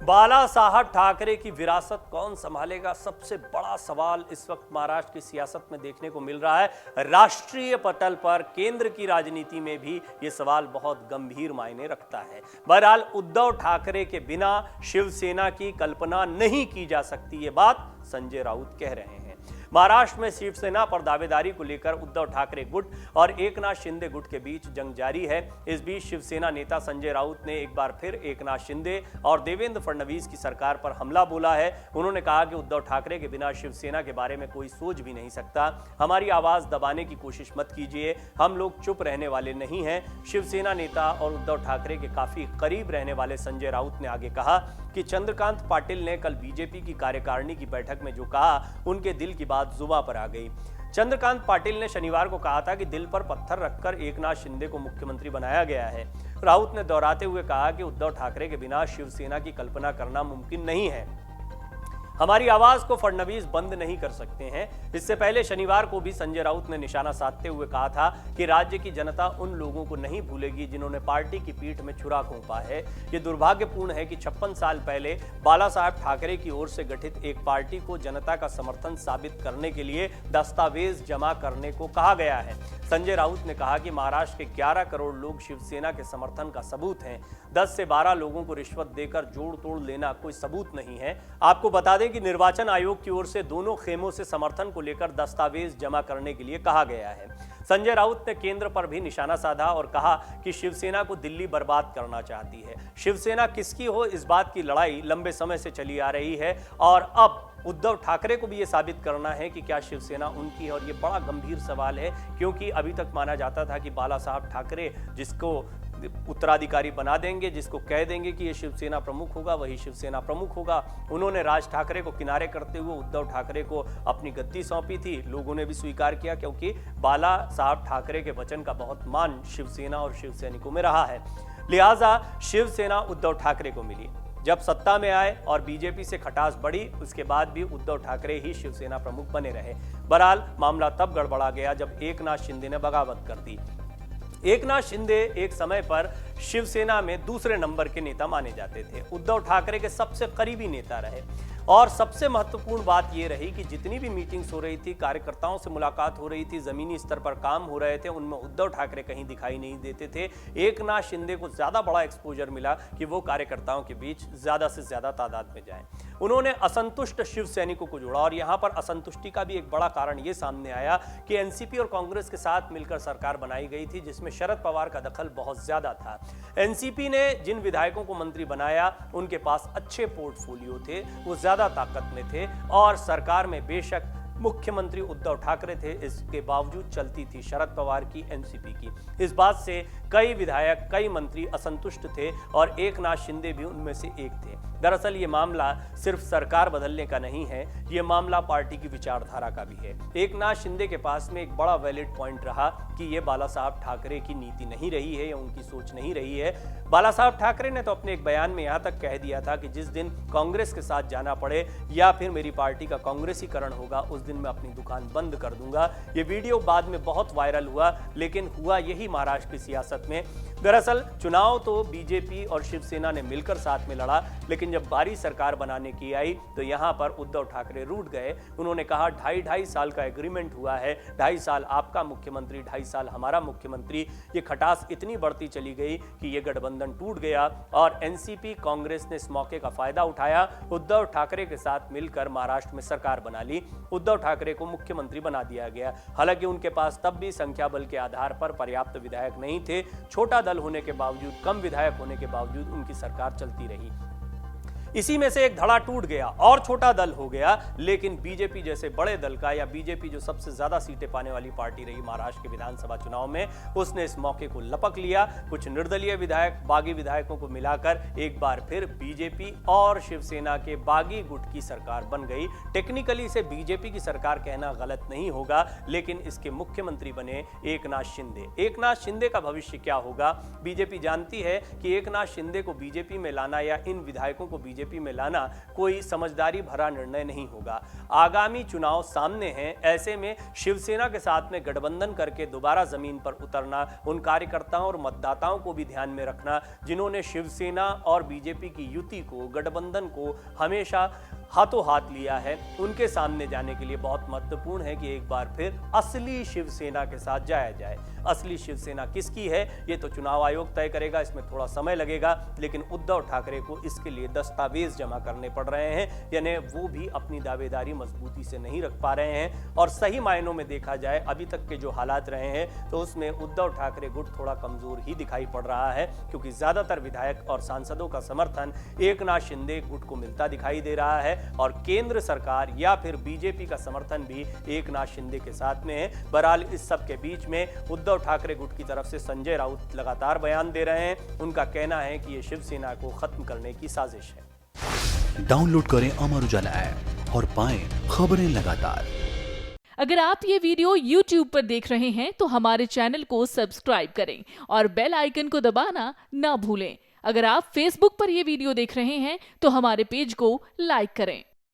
बाला साहब ठाकरे की विरासत कौन संभालेगा, सबसे बड़ा सवाल इस वक्त महाराष्ट्र की सियासत में देखने को मिल रहा है। राष्ट्रीय पटल पर केंद्र की राजनीति में भी यह सवाल बहुत गंभीर मायने रखता है। बहरहाल उद्धव ठाकरे के बिना शिवसेना की कल्पना नहीं की जा सकती, ये बात संजय राउत कह रहे हैं। महाराष्ट्र में शिवसेना पर दावेदारी को लेकर उद्धव ठाकरे गुट और एकनाथ शिंदे गुट के बीच जंग जारी है। इस बीच शिवसेना नेता संजय राउत ने एक बार फिर एकनाथ शिंदे और देवेंद्र फडणवीस की सरकार पर हमला बोला है। उन्होंने कहा कि उद्धव ठाकरे के बिना शिवसेना के बारे में कोई सोच भी नहीं सकता। हमारी आवाज दबाने की कोशिश मत कीजिए, हम लोग चुप रहने वाले नहीं हैं। शिवसेना नेता और उद्धव ठाकरे के काफी करीब रहने वाले संजय राउत ने आगे कहा कि चंद्रकांत पाटिल ने कल बीजेपी की कार्यकारिणी की बैठक में जो कहा, उनके दिल की बात जुबां पर आ गई। चंद्रकांत पाटिल ने शनिवार को कहा था कि दिल पर पत्थर रखकर एकनाथ शिंदे को मुख्यमंत्री बनाया गया है। राउत ने दोहराते हुए कहा कि उद्धव ठाकरे के बिना शिवसेना की कल्पना करना मुमकिन नहीं है। हमारी आवाज को फडणवीस बंद नहीं कर सकते हैं। इससे पहले शनिवार को भी संजय राउत ने निशाना साधते हुए कहा था कि राज्य की जनता उन लोगों को नहीं भूलेगी जिन्होंने पार्टी की पीठ में छुरा घोंपा है। ये दुर्भाग्यपूर्ण है कि 56 साल पहले बाला साहब ठाकरे की ओर से गठित एक पार्टी को जनता का समर्थन साबित करने के लिए दस्तावेज जमा करने को कहा गया है। संजय राउत ने कहा कि महाराष्ट्र के 11 करोड़ लोग शिवसेना के समर्थन का सबूत हैं। 10 से 12 लोगों को रिश्वत देकर जोड़ तोड़ लेना कोई सबूत नहीं है। आपको बता दें कि निर्वाचन आयोग की ओर से दोनों खेमों से समर्थन को लेकर दस्तावेज जमा करने के लिए कहा गया है। संजय राउत ने केंद्र पर भी निशाना साधा और कहा कि शिवसेना को दिल्ली बर्बाद करना चाहती है। शिवसेना किसकी हो, इस बात की लड़ाई लंबे समय से चली आ रही है और अब उद्धव ठाकरे को भी ये साबित करना है कि क्या शिवसेना उनकी है। और ये बड़ा गंभीर सवाल है, क्योंकि अभी तक माना जाता था कि बाला साहब ठाकरे जिसको उत्तराधिकारी बना देंगे, जिसको कह देंगे कि ये शिवसेना प्रमुख होगा, वही शिवसेना प्रमुख होगा। उन्होंने राज ठाकरे को किनारे करते हुए उद्धव ठाकरे को अपनी गद्दी सौंपी थी। लोगों ने भी स्वीकार किया, क्योंकि बाला साहब ठाकरे के वचन का बहुत मान शिवसेना और शिवसैनिकों में रहा है। लिहाजा शिवसेना उद्धव ठाकरे को मिली। जब सत्ता में आए और बीजेपी से खटास बढ़ी, उसके बाद भी उद्धव ठाकरे ही शिवसेना प्रमुख बने रहे। बहरहाल मामला तब गड़बड़ा गया जब एकनाथ शिंदे ने बगावत कर दी। एकनाथ शिंदे एक समय पर शिवसेना में दूसरे नंबर के नेता माने जाते थे, उद्धव ठाकरे के सबसे करीबी नेता रहे। और सबसे महत्वपूर्ण बात यह रही कि जितनी भी मीटिंग्स हो रही थी, कार्यकर्ताओं से मुलाकात हो रही थी, जमीनी स्तर पर काम हो रहे थे, उनमें उद्धव ठाकरे कहीं दिखाई नहीं देते थे। एकनाथ शिंदे को ज्यादा बड़ा एक्सपोजर मिला कि वो कार्यकर्ताओं के बीच ज्यादा से ज्यादा तादाद में जाएं। उन्होंने असंतुष्ट शिव सैनिकों को जोड़ा और यहां पर असंतुष्टि का भी एक बड़ा कारण यह सामने आया कि एनसीपी और कांग्रेस के साथ मिलकर सरकार बनाई गई थी, जिसमें शरद पवार का दखल बहुत ज्यादा था। एनसीपी ने जिन विधायकों को मंत्री बनाया, उनके पास अच्छे पोर्टफोलियो थे, वो ज्यादा ताकत में थे और सरकार में बेशक मुख्यमंत्री उद्धव ठाकरे थे, इसके बावजूद चलती थी शरद पवार की एनसीपी की। इस बात से कई विधायक, कई मंत्री असंतुष्ट थे और एकनाथ शिंदे भी उनमें से एक थे। दरअसल ये मामला सिर्फ सरकार बदलने का नहीं है, ये मामला पार्टी की विचारधारा का भी है। एकनाथ शिंदे के पास में एक बड़ा वैलिड पॉइंट रहा कि ये बाला साहब ठाकरे की नीति नहीं रही है या उनकी सोच नहीं रही है। बाला साहब ठाकरे ने तो अपने एक बयान में यहां तक कह दिया था कि जिस दिन कांग्रेस के साथ जाना पड़े या फिर मेरी पार्टी का कांग्रेसीकरण होगा, उस दिन मैं अपनी दुकान बंद कर दूंगा। ये वीडियो बाद में बहुत वायरल हुआ, लेकिन हुआ यही महाराष्ट्र की सियासत में। दरअसल चुनाव तो बीजेपी और शिवसेना ने मिलकर साथ में लड़ा, लेकिन जब बारी सरकार बनाने की आई तो यहां पर उद्धव ठाकरे रूठ गए। उन्होंने कहा 2.5 साल का एग्रीमेंट हुआ है, 2.5 साल आपका मुख्यमंत्री, 2.5 साल हमारा मुख्यमंत्री। ये खटास इतनी बढ़ती चली गई कि ये गठबंधन टूट गया और एनसीपी कांग्रेस ने इस मौके का फायदा उठाया, उद्धव ठाकरे के साथ मिलकर महाराष्ट्र में सरकार बना ली। उद्धव ठाकरे को मुख्यमंत्री बना दिया गया। हालांकि उनके पास तब भी संख्या बल के आधार पर पर्याप्त विधायक नहीं थे। छोटा दल होने के बावजूद, कम विधायक होने के बावजूद उनकी सरकार चलती रही। इसी में से एक धड़ा टूट गया और छोटा दल हो गया, लेकिन बीजेपी जैसे बड़े दल का, या बीजेपी जो सबसे ज्यादा सीटें पाने वाली पार्टी रही महाराष्ट्र के विधानसभा चुनाव में, उसने इस मौके को लपक लिया। कुछ निर्दलीय विधायक, बागी विधायकों को मिलाकर एक बार फिर बीजेपी और शिवसेना के बागी गुट की सरकार बन गई। टेक्निकली इसे बीजेपी की सरकार कहना गलत नहीं होगा, लेकिन इसके मुख्यमंत्री बने एकनाथ शिंदे। एकनाथ शिंदे का भविष्य क्या होगा? बीजेपी जानती है कि एकनाथ शिंदे को बीजेपी में लाना या इन विधायकों को बीजेपी में लाना कोई समझदारी भरा निर्णय नहीं होगा। आगामी चुनाव सामने हैं, ऐसे में शिवसेना के साथ में गठबंधन करके दोबारा जमीन पर उतरना, उन कार्यकर्ताओं और मतदाताओं को भी ध्यान में रखना जिन्होंने शिवसेना और बीजेपी की युति को, गठबंधन को हमेशा हाथों हाथ लिया है, उनके सामने जाने के लिए बहुत महत्वपूर्ण है कि एक बार फिर असली शिवसेना के साथ जाया जाए। असली शिवसेना किसकी है ये तो चुनाव आयोग तय करेगा, इसमें थोड़ा समय लगेगा, लेकिन उद्धव ठाकरे को इसके लिए दस्तावेज जमा करने पड़ रहे हैं, यानी वो भी अपनी दावेदारी मजबूती से नहीं रख पा रहे हैं। और सही मायनों में देखा जाए अभी तक के जो हालात रहे हैं तो उसमें उद्धव ठाकरे गुट थोड़ा कमजोर ही दिखाई पड़ रहा है, क्योंकि ज्यादातर विधायक और सांसदों का समर्थन एकनाथ शिंदे गुट को मिलता दिखाई दे रहा है और केंद्र सरकार या फिर बीजेपी का समर्थन भी एकनाथ शिंदे के साथ में है। बहरहाल इस सब के बीच में उद्धव ठाकरे गुट की तरफ से संजय राउत लगातार बयान दे रहे हैं। उनका कहना है कि ये शिवसेना को खत्म करने की साजिश है। डाउनलोड करें अमर उजाला ऐप और पाएं खबरें लगातार। अगर आप ये वीडियो YouTube पर देख रहे हैं तो हमारे चैनल को सब्सक्राइब करें और बेल आइकन को दबाना ना भूलें। अगर आप Facebook पर ये वीडियो देख रहे हैं तो हमारे पेज को लाइक करें।